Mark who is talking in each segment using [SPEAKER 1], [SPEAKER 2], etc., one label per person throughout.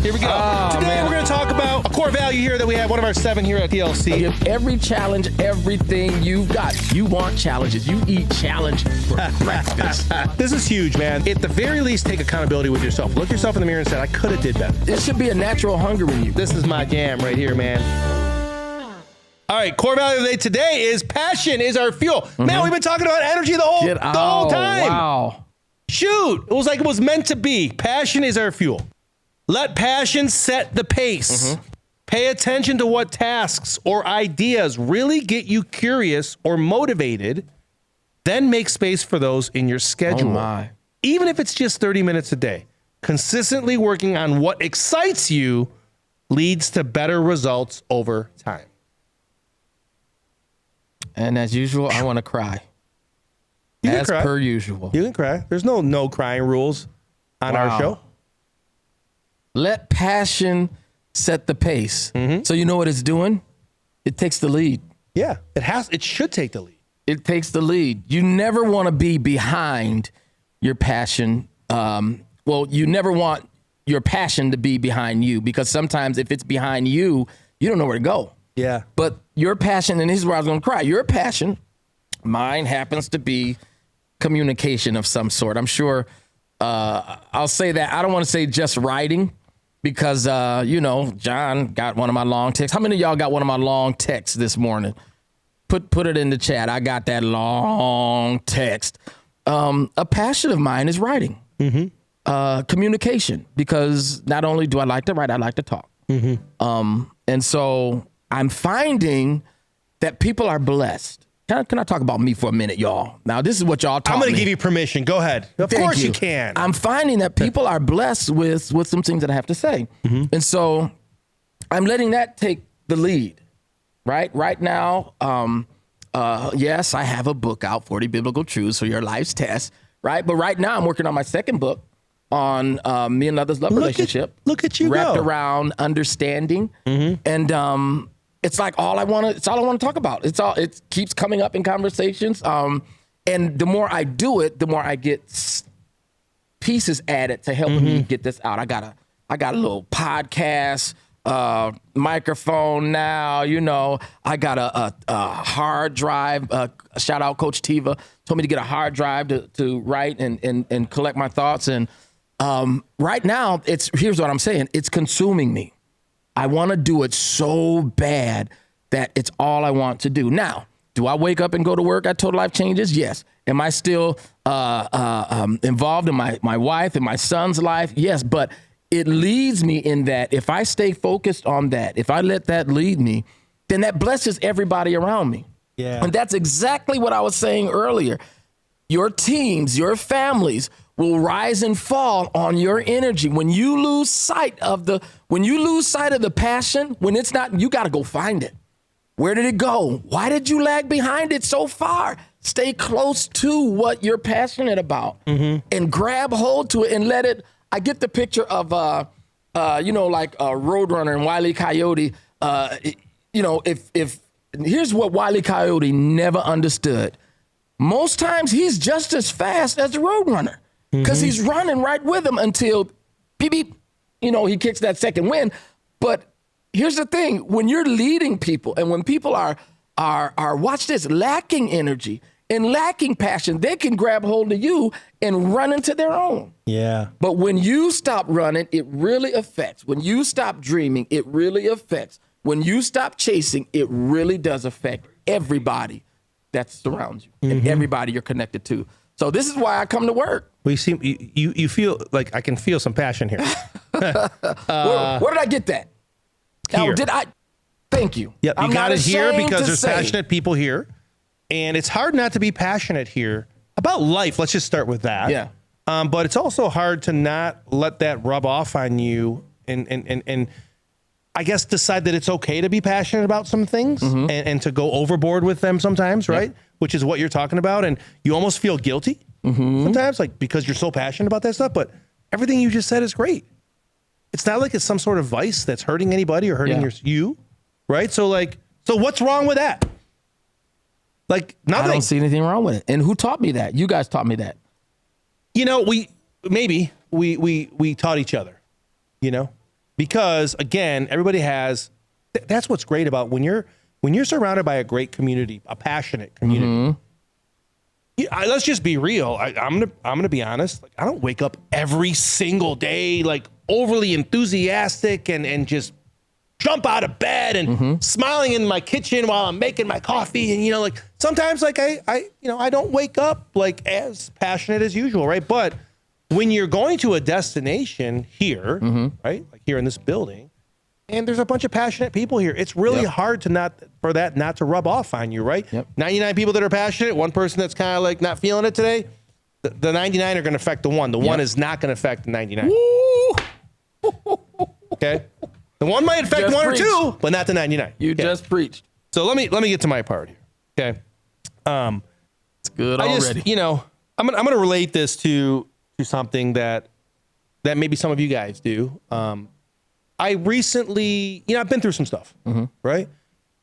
[SPEAKER 1] Here we go. Today we're going to talk about a core value here that we have, one of our 7 here at TLC.
[SPEAKER 2] Give every challenge everything you've got. You want challenges. You eat challenge for breakfast.
[SPEAKER 1] This is huge, man. At the very least, take accountability with yourself. Look yourself in the mirror and say, I could have did better.
[SPEAKER 2] It should be a natural hunger in you.
[SPEAKER 1] This is my jam right here, man. All right, core value of the day today is passion is our fuel. Man, we've been talking about energy the whole time.
[SPEAKER 2] Wow.
[SPEAKER 1] Shoot, it was like it was meant to be. Passion is our fuel. Let passion set the pace. Pay attention to what tasks or ideas really get you curious or motivated. Then make space for those in your schedule.
[SPEAKER 2] Oh my.
[SPEAKER 1] Even if it's just 30 minutes a day. Consistently working on what excites you leads to better results over time.
[SPEAKER 2] And as usual, I want to cry. As per usual.
[SPEAKER 1] You can cry. There's no crying rules on our show.
[SPEAKER 2] Let passion set the pace. So you know what it's doing? It takes the lead.
[SPEAKER 1] Yeah, it should take the lead.
[SPEAKER 2] It takes the lead. You never want to be behind your passion. You never want your passion to be behind you, because sometimes if it's behind you, you don't know where to go.
[SPEAKER 1] Yeah.
[SPEAKER 2] But your passion, and this is where I was going to cry, your passion, mine happens to be communication of some sort. I'm sure I'll say that. I don't want to say just writing, because, John got one of my long texts. How many of y'all got one of my long texts this morning? Put it in the chat. I got that long text. A passion of mine is writing, communication, because not only do I like to write, I like to talk. And so I'm finding that people are blessed. Can I talk about me for a minute, y'all? Now, this is what y'all taught me.
[SPEAKER 1] I'm going to give you permission. Go ahead. Of course you can.
[SPEAKER 2] I'm finding that people are blessed with some things that I have to say. And so I'm letting that take the lead, right? Right now, yes, I have a book out, 40 Biblical Truths for Your Life's Test, right? But right now I'm working on my second book on me and Another's love relationship.
[SPEAKER 1] Look at you
[SPEAKER 2] wrapped
[SPEAKER 1] go.
[SPEAKER 2] around understanding. And it's like all I want to talk about. It keeps coming up in conversations. And the more I do it, the more I get pieces added to help me get this out. I got a little podcast, microphone now, I got a hard drive. Shout out Coach Tiva, told me to get a hard drive to write and collect my thoughts. And right now, here's what I'm saying. It's consuming me. I want to do it so bad that it's all I want to do. Now, do I wake up and go to work at Total Life Changes? Yes. Am I still involved in my wife and my son's life? Yes. But it leads me in that if I stay focused on that, if I let that lead me, then that blesses everybody around me.
[SPEAKER 1] Yeah.
[SPEAKER 2] And that's exactly what I was saying earlier. Your teams, your families will rise and fall on your energy. When you lose sight of the passion, when it's not, you got to go find it. Where did it go? Why did you lag behind it so far? Stay close to what you're passionate about and grab hold to it and let it. I get the picture of, like a Roadrunner and Wile E. Coyote. If here's what Wile E. Coyote never understood. Most times he's just as fast as the Roadrunner, because he's running right with him until beep, beep, he kicks that second wind. But here's the thing. When you're leading people and when people are watch this, lacking energy and lacking passion, they can grab hold of you and run into their own.
[SPEAKER 1] Yeah.
[SPEAKER 2] But when you stop running, it really affects. When you stop dreaming, it really affects. When you stop chasing, it really does affect everybody that surrounds you and everybody you're connected to. So this is why I come to work.
[SPEAKER 1] We seem you feel like I can feel some passion here.
[SPEAKER 2] Where did I get that?
[SPEAKER 1] Here.
[SPEAKER 2] Now, did I? Thank you.
[SPEAKER 1] Yep, you got it here because there's
[SPEAKER 2] say.
[SPEAKER 1] passionate people here, and it's hard not to be passionate here about life. Let's just start with that.
[SPEAKER 2] Yeah.
[SPEAKER 1] But it's also hard to not let that rub off on you, and I guess decide that it's okay to be passionate about some things and to go overboard with them sometimes, right? Yep. Which is what you're talking about, and you almost feel guilty sometimes, like because you're so passionate about that stuff. But everything you just said is great. It's not like it's some sort of vice that's hurting anybody or hurting you, right? So what's wrong with that? Like nothing.
[SPEAKER 2] I don't see anything wrong with it. And who taught me that? You guys taught me that.
[SPEAKER 1] We taught each other, Because again, everybody has, that's what's great about when you're surrounded by a great community, a passionate community. Let's just be real. I'm gonna be honest. Like, I don't wake up every single day like overly enthusiastic and just jump out of bed and smiling in my kitchen while I'm making my coffee. And like sometimes like I don't wake up like as passionate as usual, right? But when you're going to a destination here, right, like here in this building, and there's a bunch of passionate people here, it's really hard for that not to rub off on you, right? 99 people that are passionate, one person that's kind of like not feeling it today, the 99 are going to affect the one. The one is not going to affect the 99. Okay? The one might affect one or two, but not the 99.
[SPEAKER 2] You just preached.
[SPEAKER 1] So let me get to my part here. Okay?
[SPEAKER 2] It's good already.
[SPEAKER 1] I'm gonna relate this to something that maybe some of you guys do. I recently, I've been through some stuff, right?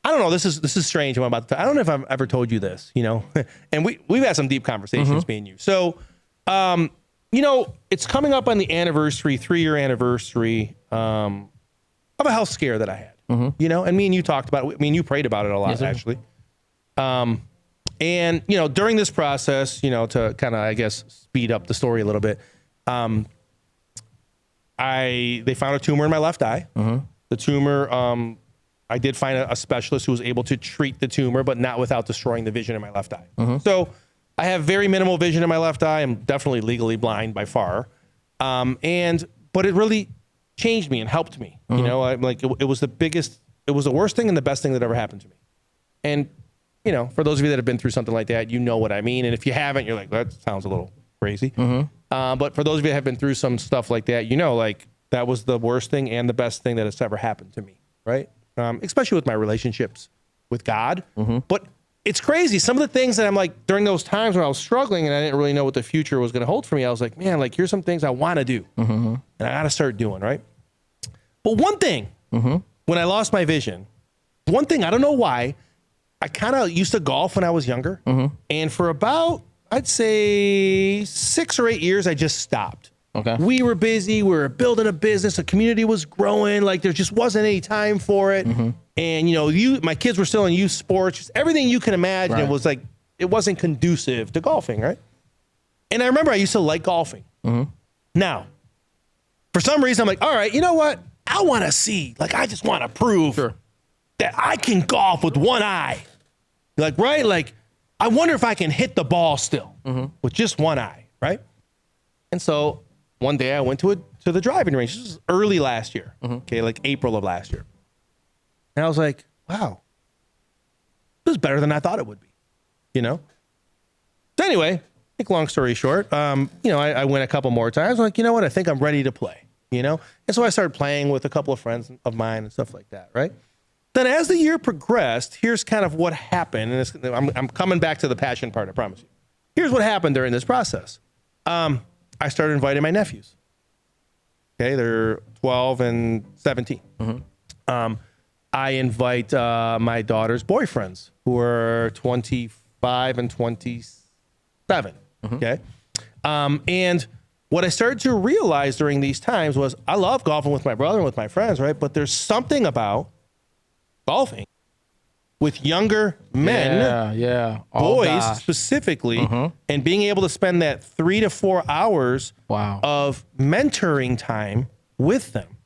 [SPEAKER 1] I don't know. This is strange. I don't know if I've ever told you this, and we've had some deep conversations, me and you. So, it's coming up on the anniversary, 3-year anniversary, of a health scare that I had, and me and you talked about it. I mean, you prayed about it a lot, actually. And, during this process, to kind of, I guess, speed up the story a little bit, they found a tumor in my left eye. The tumor, I did find a specialist who was able to treat the tumor, but not without destroying the vision in my left eye. So I have very minimal vision in my left eye. I'm definitely legally blind by far. But it really changed me and helped me. I'm like, it was the worst thing and the best thing that ever happened to me. And, for those of you that have been through something like that, you know what I mean. And if you haven't, you're like, that sounds a little crazy. But for those of you that have been through some stuff like that, like that was the worst thing and the best thing that has ever happened to me, right? Especially with my relationships with God. But it's crazy. Some of the things that I'm like, during those times when I was struggling and I didn't really know what the future was going to hold for me, I was like, man, like here's some things I want to do. And I got to start doing, right? But one thing, when I lost my vision, one thing, I don't know why, I kind of used to golf when I was younger. And for about, I'd say 6 or 8 years, I just stopped.
[SPEAKER 2] Okay.
[SPEAKER 1] We were busy. We were building a business. The community was growing. Like there just wasn't any time for it. And, my kids were still in youth sports, just everything you can imagine. Right. It was like, it wasn't conducive to golfing. Right. And I remember I used to like golfing. Now, for some reason, I'm like, all right, you know what? I want to see, like, I just want to prove that I can golf with one eye. Like, right? Like, I wonder if I can hit the ball still with just one eye, right? And so one day I went to the driving range. This was early last year, okay, like April of last year. And I was like, wow, this is better than I thought it would be, So anyway, make long story short, I went a couple more times. I'm like, you know what? I think I'm ready to play, And so I started playing with a couple of friends of mine and stuff like that, right? Then as the year progressed, here's kind of what happened. And I'm coming back to the passion part, I promise you. Here's what happened during this process. I started inviting my nephews. Okay, they're 12 and 17. I invite my daughter's boyfriends who are 25 and 27. Okay. And what I started to realize during these times was I love golfing with my brother and with my friends, right? But there's something about golfing with younger men, boys specifically, and being able to spend that 3 to 4 hours of mentoring time with them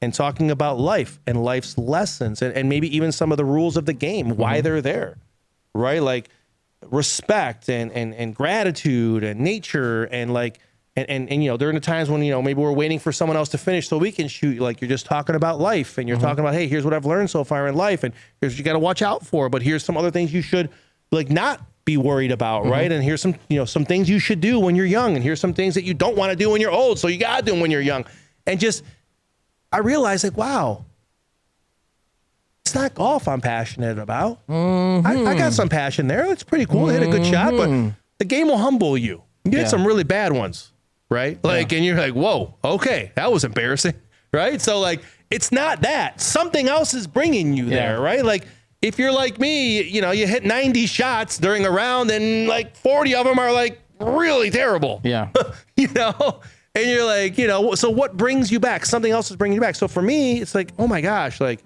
[SPEAKER 1] and talking about life and life's lessons and maybe even some of the rules of the game, why they're there, right? Like respect and gratitude and nature and like, and during the times when, maybe we're waiting for someone else to finish so we can shoot, like you're just talking about life and you're talking about, hey, here's what I've learned so far in life and here's what you got to watch out for, but here's some other things you should like not be worried about, right? And here's some, some things you should do when you're young and here's some things that you don't want to do when you're old, so you got to do them when you're young. And just, I realized like, wow, it's not golf I'm passionate about. I got some passion there. It's pretty cool. I hit a good shot, but the game will humble you. You hit some really bad ones. Right? Like, and you're like, whoa, okay, that was embarrassing. Right? So like, it's not that. Something else is bringing you there, right? Like if you're like me, you hit 90 shots during a round and like 40 of them are like really terrible. Yeah. And you're like, so what brings you back? Something else is bringing you back. So for me, it's like, oh my gosh, like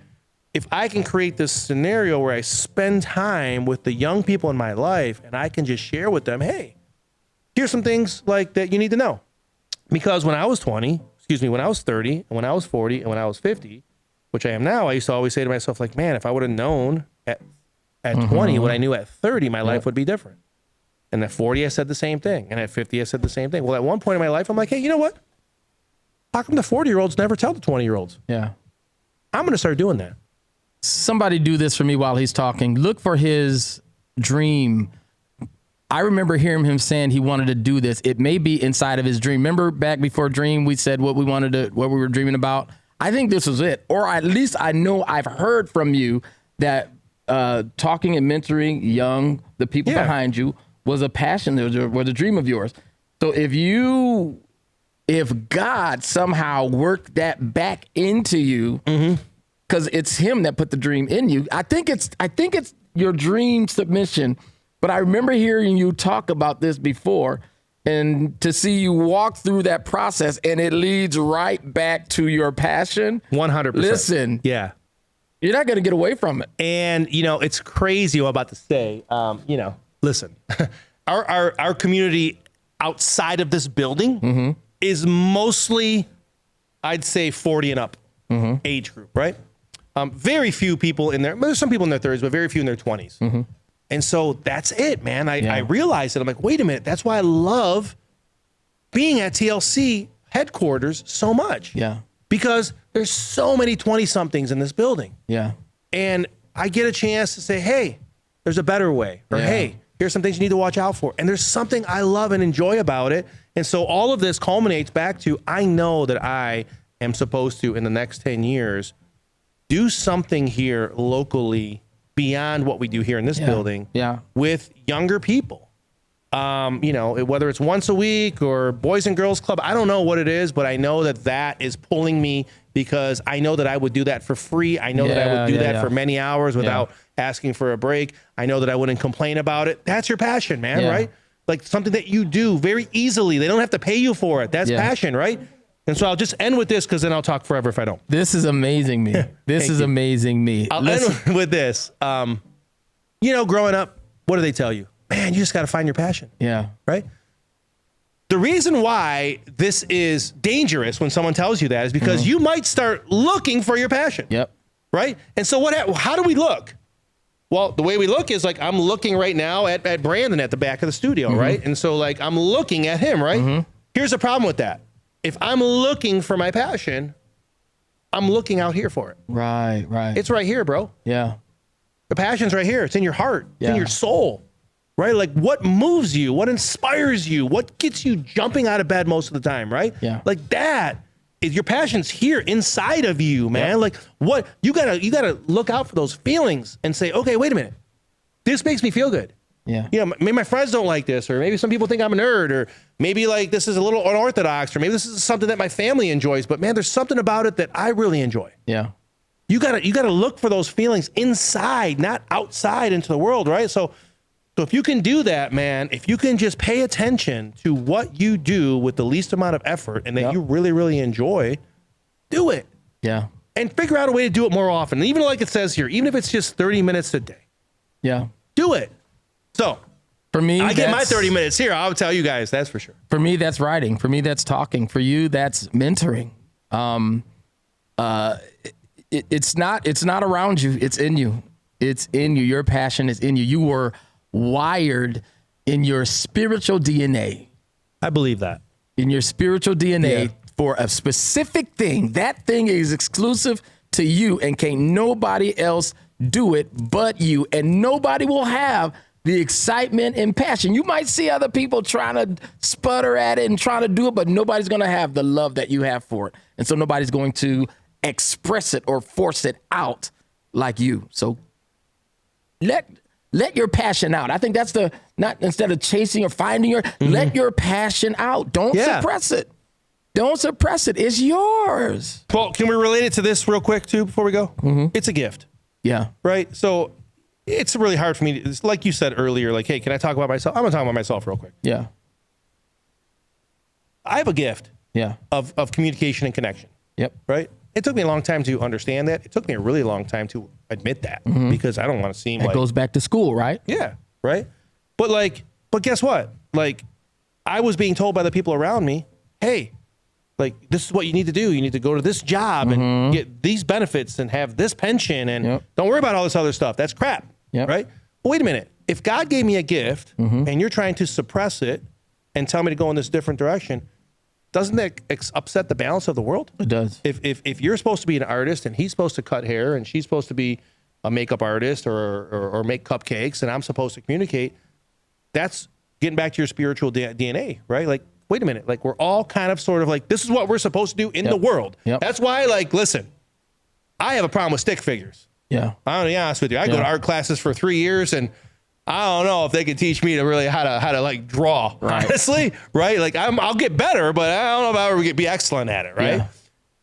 [SPEAKER 1] if I can create this scenario where I spend time with the young people in my life and I can just share with them, hey, here's some things like that you need to know. Because when I was 30, and when I was 40, and when I was 50, which I am now, I used to always say to myself, like, man, if I would have known at 20 what I knew at 30, my life would be different. And at 40, I said the same thing. And at 50, I said the same thing. Well, at one point in my life, I'm like, hey, you know what? How come the 40-year-olds never tell the 20-year-olds?
[SPEAKER 2] Yeah.
[SPEAKER 1] I'm going to start doing that.
[SPEAKER 2] Somebody do this for me while he's talking. Look for his dream. I remember hearing him saying he wanted to do this. It may be inside of his dream. Remember back before Dream, we said what we were dreaming about? I think this was it. Or at least I know I've heard from you that talking and mentoring the people behind you was a passion, was a dream of yours. So if God somehow worked that back into you, because it's him that put the dream in you, I think it's your dream submission. But I remember hearing you talk about this before, and to see you walk through that process, and it leads right back to your passion.
[SPEAKER 1] 100%.
[SPEAKER 2] Listen.
[SPEAKER 1] Yeah.
[SPEAKER 2] You're not going to get away from it.
[SPEAKER 1] And, it's crazy what I'm about to say. Listen, our community outside of this building is mostly, I'd say, 40 and up age group, right? Very few people in there. There's some people in their 30s, but very few in their 20s. And so that's it, man. I realized it. I'm like, wait a minute. That's why I love being at TLC headquarters so much.
[SPEAKER 2] Yeah.
[SPEAKER 1] Because there's so many 20-somethings in this building.
[SPEAKER 2] Yeah.
[SPEAKER 1] And I get a chance to say, hey, there's a better way. Or, hey, here's some things you need to watch out for. And there's something I love and enjoy about it. And so all of this culminates back to, I know that I am supposed to, in the next 10 years, do something here locally beyond what we do here in this building with younger people. Whether it's once a week or Boys and Girls Club, I don't know what it is, but I know that is pulling me because I know that I would do that for free. I know that I would do that for many hours without asking for a break. I know that I wouldn't complain about it. That's your passion, man, right? Like something that you do very easily. They don't have to pay you for it. That's passion, right? And so I'll just end with this because then I'll talk forever if I don't.
[SPEAKER 2] This is amazing me. This is amazing me.
[SPEAKER 1] I'll end with this. Growing up, what do they tell you? Man, you just got to find your passion.
[SPEAKER 2] Yeah.
[SPEAKER 1] Right? The reason why this is dangerous when someone tells you that is because you might start looking for your passion.
[SPEAKER 2] Yep.
[SPEAKER 1] Right? And so how do we look? Well, the way we look is like I'm looking right now at Brandon at the back of the studio, right? And so like I'm looking at him, right? Here's the problem with that. If I'm looking for my passion, I'm looking out here for it.
[SPEAKER 2] Right.
[SPEAKER 1] It's right here, bro.
[SPEAKER 2] Yeah.
[SPEAKER 1] The passion's right here. It's in your heart. It's in your soul. Right? Like what moves you? What inspires you? What gets you jumping out of bed most of the time, right?
[SPEAKER 2] Yeah.
[SPEAKER 1] Like that is your passion's here inside of you, man. Yep. Like what you gotta look out for those feelings and say, okay, wait a minute. This makes me feel good.
[SPEAKER 2] Yeah.
[SPEAKER 1] Maybe my friends don't like this, or maybe some people think I'm a nerd, or maybe like this is a little unorthodox, or maybe this is something that my family enjoys, but man, there's something about it that I really enjoy.
[SPEAKER 2] Yeah.
[SPEAKER 1] You gotta look for those feelings inside, not outside into the world, right? So if you can do that, man, if you can just pay attention to what you do with the least amount of effort and that you really, really enjoy, do it.
[SPEAKER 2] Yeah.
[SPEAKER 1] And figure out a way to do it more often. And even like it says here, even if it's just 30 minutes a day.
[SPEAKER 2] Yeah.
[SPEAKER 1] Do it. So
[SPEAKER 2] for me,
[SPEAKER 1] I get my 30 minutes here. I'll tell you guys, that's for sure.
[SPEAKER 2] For me, that's writing. For me, that's talking. For you, that's mentoring. It's not around you. It's in you. It's in you. Your passion is in you. You were wired in your spiritual DNA.
[SPEAKER 1] I believe that.
[SPEAKER 2] In your spiritual DNA for a specific thing. That thing is exclusive to you and can't nobody else do it but you. And nobody will have the excitement and passion. You might see other people trying to sputter at it and trying to do it, but nobody's going to have the love that you have for it. And so nobody's going to express it or force it out like you. So let your passion out. I think that's not instead of chasing or finding let your passion out. Don't suppress it. Don't suppress it. It's yours.
[SPEAKER 1] Well, can we relate it to this real quick too before we go? It's a gift.
[SPEAKER 2] Yeah.
[SPEAKER 1] Right. So it's really hard for me. It's like you said earlier, like, hey, can I talk about myself? I'm going to talk about myself real quick.
[SPEAKER 2] Yeah.
[SPEAKER 1] I have a gift. of communication and connection.
[SPEAKER 2] Yep.
[SPEAKER 1] Right. It took me a long time to understand that. It took me a really long time to admit that because I don't want to seem
[SPEAKER 2] That goes back to school, right?
[SPEAKER 1] Yeah. Right. But guess what? Like, I was being told by the people around me, hey, like, this is what you need to do. You need to go to this job and get these benefits and have this pension and don't worry about all this other stuff. That's crap. Right. But wait a minute. If God gave me a gift and you're trying to suppress it and tell me to go in this different direction, doesn't that upset the balance of the world?
[SPEAKER 2] It does.
[SPEAKER 1] If you're supposed to be an artist and he's supposed to cut hair and she's supposed to be a makeup artist or make cupcakes and I'm supposed to communicate, that's getting back to your spiritual DNA, right? Like, wait a minute. Like, we're all kind of sort of like, this is what we're supposed to do in the world. That's why, like, listen, I have a problem with stick figures.
[SPEAKER 2] Yeah.
[SPEAKER 1] I'm gonna be honest with you. I go to art classes for 3 years and I don't know if they could teach me to really how to like draw, honestly, right? Like, I'll get better, but I don't know if I'll ever be excellent at it, right? Yeah.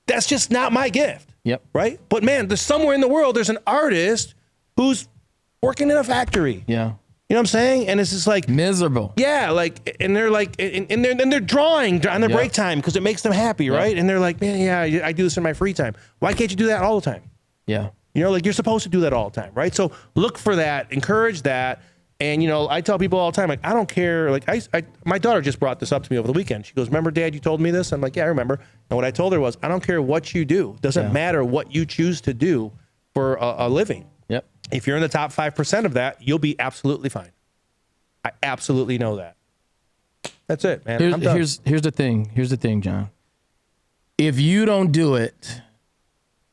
[SPEAKER 1] That's just not my gift. Right? But man, there's somewhere in the world, there's an artist who's working in a factory.
[SPEAKER 2] Yeah.
[SPEAKER 1] You know what I'm saying? And it's just like
[SPEAKER 2] miserable. Yeah,
[SPEAKER 1] like, and they're like, and they're drawing on their break time because it makes them happy, right? And they're like, man, yeah, I do this in my free time. Why can't you do that all the time?
[SPEAKER 2] Yeah.
[SPEAKER 1] You know, like, you're supposed to do that all the time, right? So look for that, encourage that. And, you know, I tell people all the time, like, I don't care. Like, my daughter just brought this up to me over the weekend. She goes, remember, Dad, you told me this? I'm like, yeah, I remember. And what I told her was, I don't care what you do. It doesn't matter what you choose to do for a living.
[SPEAKER 2] Yep.
[SPEAKER 1] If you're in the top 5% of that, you'll be absolutely fine. I absolutely know that. That's it, man.
[SPEAKER 2] Here's the thing. Here's the thing, John. If you don't do it,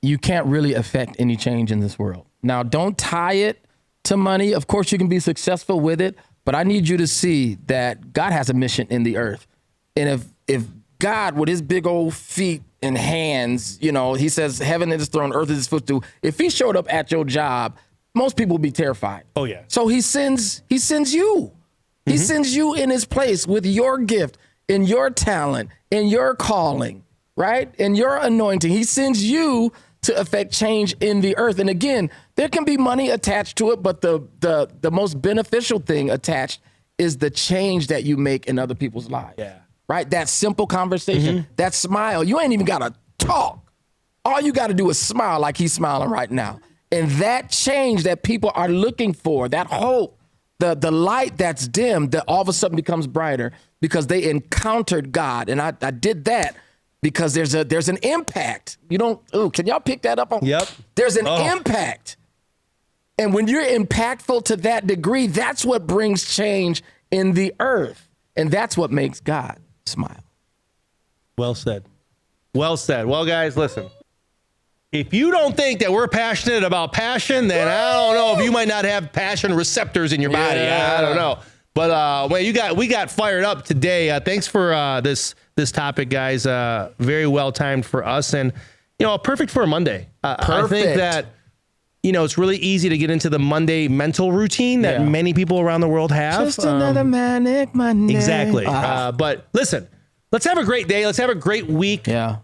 [SPEAKER 2] you can't really affect any change in this world. Now, don't tie it to money. Of course, you can be successful with it, but I need you to see that God has a mission in the earth. And if God, with his big old feet and hands, you know, he says heaven is his throne, earth is his footstool. If he showed up at your job, most people would be terrified.
[SPEAKER 1] Oh, yeah.
[SPEAKER 2] So he sends you. He sends you in his place with your gift and your talent and your calling, right? And your anointing. He sends you to affect change in the earth. And again, there can be money attached to it, but the most beneficial thing attached is the change that you make in other people's lives.
[SPEAKER 1] Yeah.
[SPEAKER 2] Right? That simple conversation, that smile. You ain't even got to talk. All you got to do is smile like he's smiling right now. And that change that people are looking for, that hope, the light that's dimmed, that all of a sudden becomes brighter because they encountered God. And I did that because there's an impact. Can y'all pick that up?
[SPEAKER 1] Yep.
[SPEAKER 2] There's an impact. And when you're impactful to that degree, that's what brings change in the earth. And that's what makes God smile.
[SPEAKER 1] Well said. Well said. Well, guys, listen. If you don't think that we're passionate about passion, then I don't know if you might not have passion receptors in your body. I don't know. But well, we got fired up today. Thanks for this topic, guys. Very well timed for us, and perfect for a Monday. I think that it's really easy to get into the Monday mental routine that many people around the world have.
[SPEAKER 2] Just another manic Monday.
[SPEAKER 1] Exactly. But listen, let's have a great day. Let's have a great week.
[SPEAKER 2] Yeah.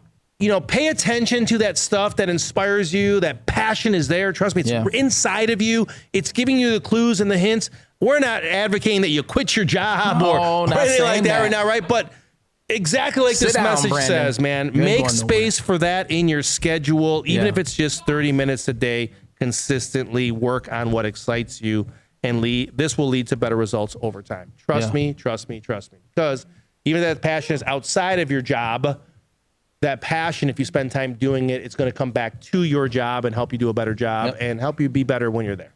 [SPEAKER 1] Pay attention to that stuff that inspires you. That passion is there. Trust me, it's inside of you. It's giving you the clues and the hints. We're not advocating that you quit your job or anything like that right now, right? But exactly like this message says, man, make space for that in your schedule, even if it's just 30 minutes a day. Consistently work on what excites you, and this will lead to better results over time. Trust me, trust me, trust me. Because even if that passion is outside of your job, that passion, if you spend time doing it, it's going to come back to your job and help you do a better job and help you be better when you're there.